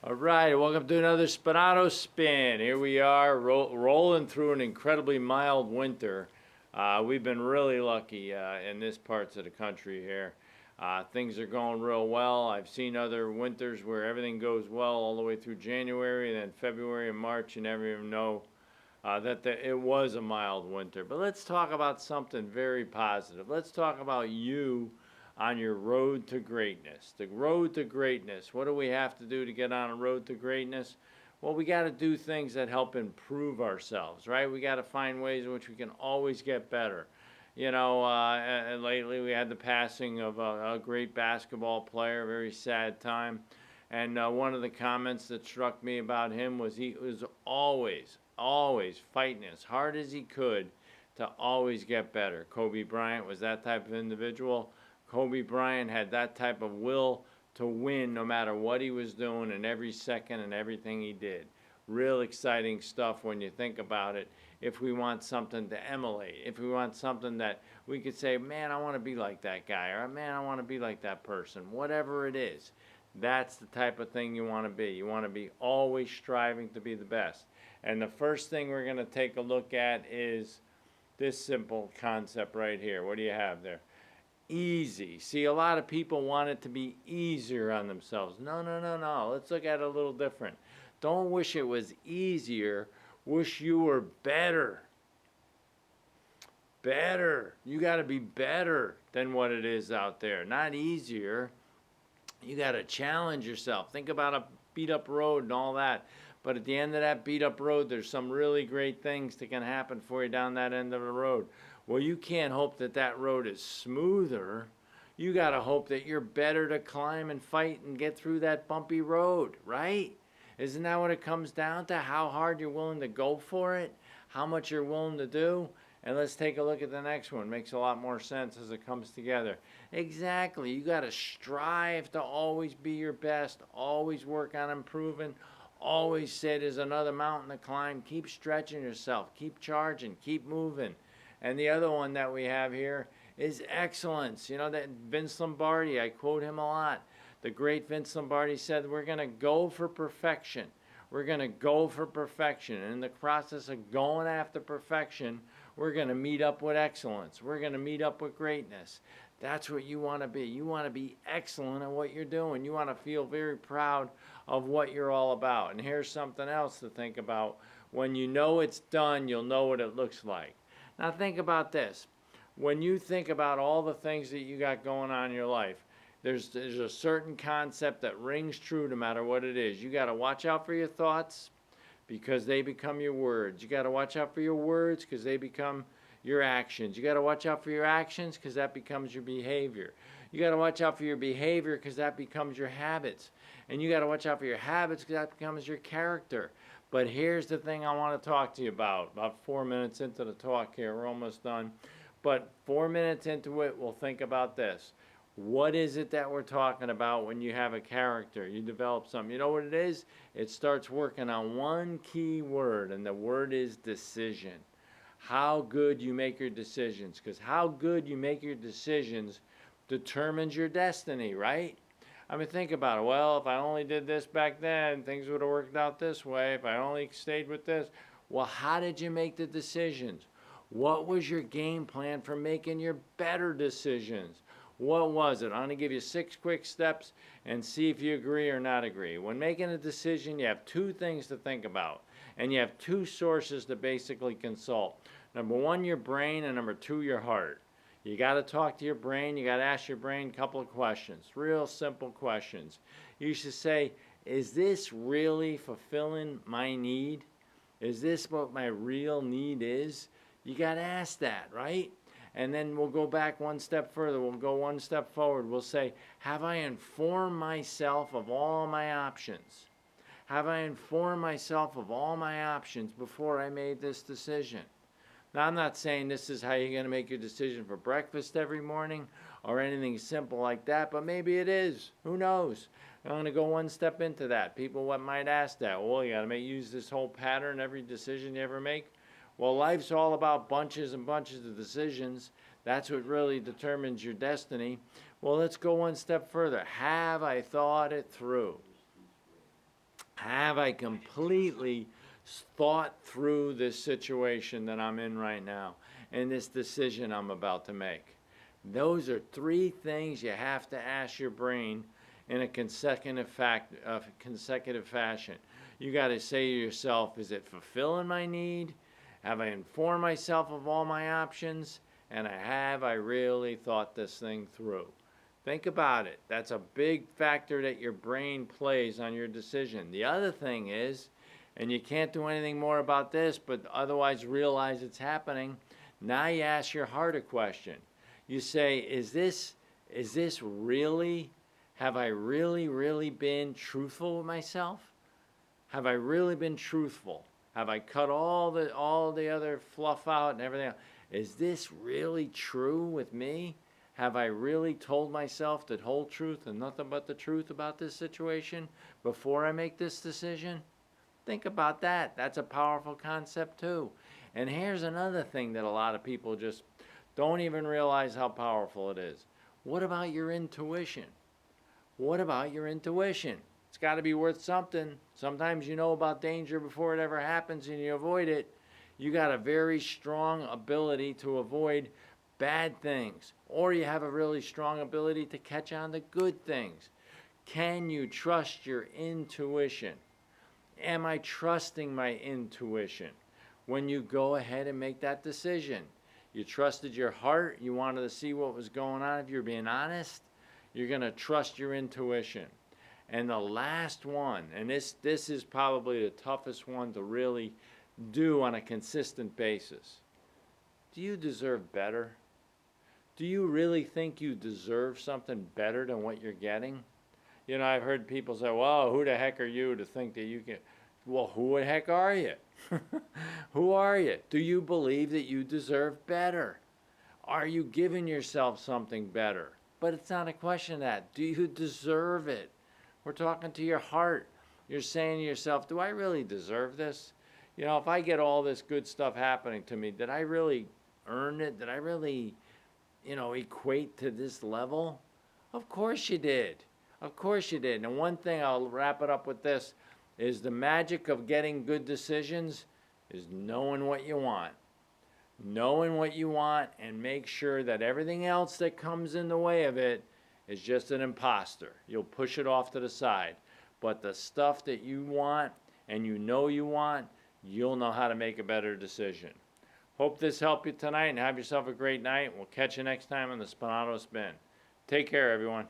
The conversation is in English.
All right, welcome to another Spinato spin. Here we are rolling through an incredibly mild winter. We've been really lucky in this parts of the country here. Things are going real well. I've seen other winters where everything goes well all the way through January, and then February and March, you never even know it was a mild winter. But let's talk about something very positive. Let's talk about you on your road to greatness. The road to greatness. What do we have to do to get on a road to greatness? Well, we got to do things that help improve ourselves, right? We got to find ways in which we can always get better. And lately we had the passing of a great basketball player, a very sad time. And one of the comments that struck me about him was he was always fighting as hard as he could to always get better. Kobe Bryant was that type of individual. Kobe Bryant had that type of will to win no matter what he was doing in every second and everything he did. Real exciting stuff when you think about it. If we want something to emulate, if we want something that we could say, man, I want to be like that guy, or man, I want to be like that person, whatever it is, that's the type of thing you want to be. You want to be always striving to be the best. And the first thing we're going to take a look at is this simple concept right here. What do you have there? Easy. See, a lot of people want it to be easier on themselves. No, no, no, no. Let's look at it a little different. Don't wish it was easier. Wish you were better. Better. You got to be better than what it is out there. Not easier. You got to challenge yourself. Think about a beat up road and all that. But at the end of that beat up road, there's some really great things that can happen for you down that end of the road. Well, you can't hope that that road is smoother. You got to hope that you're better to climb and fight and get through that bumpy road, right? Isn't that what it comes down to? How hard you're willing to go for it? How much you're willing to do? And let's take a look at the next one. Makes a lot more sense as it comes together. Exactly. You got to strive to always be your best. Always work on improving. Always say there's another mountain to climb. Keep stretching yourself. Keep charging. Keep moving. And the other one that we have here is excellence. You know, that Vince Lombardi, I quote him a lot. The great Vince Lombardi said, we're going to go for perfection. We're going to go for perfection. And in the process of going after perfection, we're going to meet up with excellence. We're going to meet up with greatness. That's what you want to be. You want to be excellent at what you're doing. You want to feel very proud of what you're all about. And here's something else to think about. When you know it's done, you'll know what it looks like. Now think about this. When you think about all the things that you got going on in your life, there's a certain concept that rings true no matter what it is. You got to watch out for your thoughts because they become your words. You got to watch out for your words because they become your actions. You got to watch out for your actions because that becomes your behavior. You got to watch out for your behavior because that becomes your habits. And you got to watch out for your habits because that becomes your character. But here's the thing I want to talk to you about 4 minutes into the talk here. We're almost done. But 4 minutes into it, we'll think about this. What is it that we're talking about when you have a character? You develop something. You know what it is? It starts working on one key word, and the word is decision. How good you make your decisions. Because how good you make your decisions determines your destiny, right? I mean, think about it. Well, if I only did this back then, things would have worked out this way. If I only stayed with this. Well, how did you make the decisions? What was your game plan for making your better decisions? What was it? I'm going to give you 6 quick steps and see if you agree or not agree. When making a decision, you have 2 things to think about. And you have 2 sources to basically consult. Number 1, your brain, and number 2, your heart. You got to talk to your brain. You got to ask your brain a couple of questions. Real simple questions. You should say, is this really fulfilling my need? Is this what my real need is? You got to ask that, right? And then we'll go back one step further. We'll go one step forward. We'll say, have I informed myself of all my options? Have I informed myself of all my options before I made this decision? Now, I'm not saying this is how you're going to make your decision for breakfast every morning or anything simple like that, but maybe it is. Who knows? I'm going to go one step into that. People might ask that. Well, you got to use this whole pattern every decision you ever make. Well, life's all about bunches and bunches of decisions. That's what really determines your destiny. Well, let's go one step further. Have I thought it through? Have I completely thought through this situation that I'm in right now and this decision I'm about to make? Those are three things you have to ask your brain in a consecutive fashion. You got to say to yourself, is it fulfilling my need? Have I informed myself of all my options? And have I really thought this thing through? Think about it. That's a big factor that your brain plays on your decision. The other thing is, and you can't do anything more about this, but otherwise realize it's happening. Now you ask your heart a question. You say, is this really, have I really been truthful with myself? Have I really been truthful? Have I cut all the other fluff out and everything else? Is this really true with me? Have I really told myself the whole truth and nothing but the truth about this situation before I make this decision? Think about that. That's a powerful concept too. And here's another thing that a lot of people just don't even realize how powerful it is. What about your intuition? What about your intuition? It's got to be worth something. Sometimes you know about danger before it ever happens and you avoid it. You got a very strong ability to avoid bad things, or you have a really strong ability to catch on to good things. Can you trust your intuition? Am I trusting my intuition? When you go ahead and make that decision, you trusted your heart, you wanted to see what was going on. If you're being honest, you're going to trust your intuition. And the last one, and this is probably the toughest one to really do on a consistent basis. Do you deserve better? Do you really think you deserve something better than what you're getting? You know, I've heard people say, well, who the heck are you to think that you can? Well, who the heck are you? Who are you? Do you believe that you deserve better? Are you giving yourself something better? But it's not a question of that. Do you deserve it? We're talking to your heart. You're saying to yourself, do I really deserve this? You know, if I get all this good stuff happening to me, did I really earn it? Did I really, equate to this level? Of course you did. Of course you did. And one thing, I'll wrap it up with this, is the magic of getting good decisions is knowing what you want. Knowing what you want and make sure that everything else that comes in the way of it is just an imposter. You'll push it off to the side. But the stuff that you want and you want, you'll know how to make a better decision. Hope this helped you tonight and have yourself a great night. We'll catch you next time on the Spinato Spin. Take care, everyone.